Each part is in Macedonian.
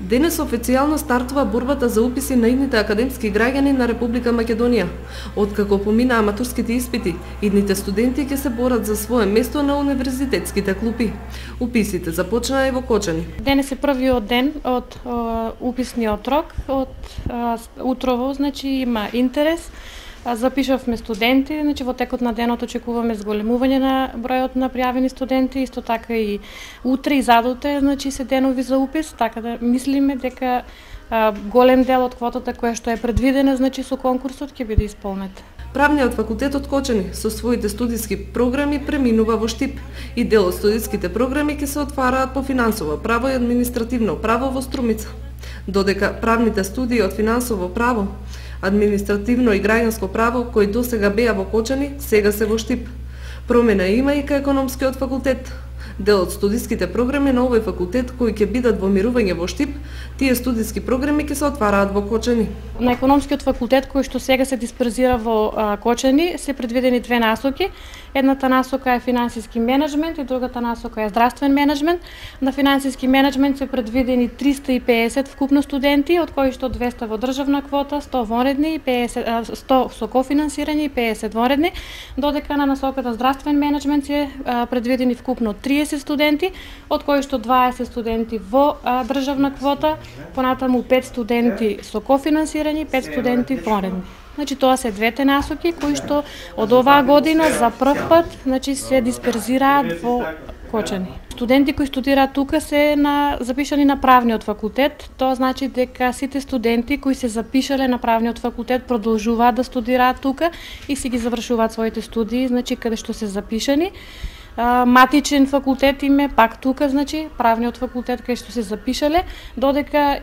Денес официјално стартува борбата за уписи на идните академски граѓани на Република Македонија. Откако поминаа матурските испити, идните студенти ќе се борат за свое место на универзитетските клупи. Уписите започнаа и во Кочани. Денес е првиот ден од уписниот рок, од утрово, значи има интерес. Запишавме студенти, значи во текот на денот очекуваме зголемување на бројот на пријавени студенти, исто така и утре и задутре, значи се денови за упис, така да мислиме дека голем дел од квотата која што е предвидена, значи со конкурсот ќе биде исполнет. Правниот факултет од Кочани со своите студиски програми преминува во Штип и дел од студиските програми ќе се отвараат по финансово право и административно право во Струмица. Додека правните студии од финансово право, административно и граѓанско право, кои досега беа во Кочани, сега се во Штип. Промена има и кај економскиот факултет. Дел од студиските програми на овој факултет кои ќе бидат во мирување во Штип, тие студиски програми ќе се отвараат во Кочани. На економскиот факултет кој што сега се дисперзира во Кочани се предвидени две насоки. Едната насока е финансиски менеджмент и другата насока е здравствен менеджмент. На финансиски менеджмент се предвидени 350 вкупно студенти, од кои што 200 во државна квота, 100 вонредни и 100 со кофинансирање и 50 вонредни, додека на насоката здравствен менеджмент се предвидени вкупно 30 студенти, од кои што 20 студенти во државна квота, понатаму 5 студенти со кофинансирање и 5 студенти вонредни. Значи тоа се двете насоки кои што од оваа година за прв пат, значи се дисперзираат во Кочани. Студенти кои студираат тука се запишани на правниот факултет. Тоа значи дека сите студенти кои се запишале на правниот факултет продолжуваат да студираат тука и си ги завршуваат своите студии, значи каде што се запишани. Матичен факултет им е пак тука, значи правниот факултет кај што се запишале, додека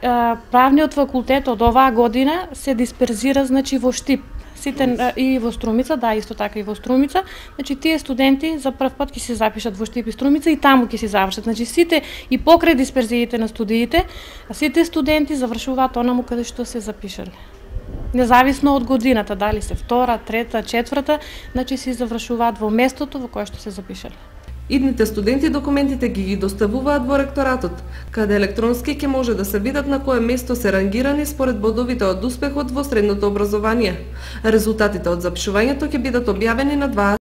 правниот факултет од оваа година се дисперзира, значи во Штип. Сите и во Струмица, да, исто така и во Струмица. Значи тие студенти за прв пат ќе се запишат во Штип и Струмица и таму ќе се завршат. Значи сите и покрај дисперзиите на студиите, сите студенти завршуваат онаму каде што се запишале. Независно од годината, дали се втора, трета, четврта, значи се завршуваат во местото во кое што се запишале. Идните студенти документите ги доставуваат во ректоратот, каде електронски ќе може да се видат на кое место се рангирани според бодовите од успехот во средното образование. Резултатите од запишувањето ќе бидат објавени на 20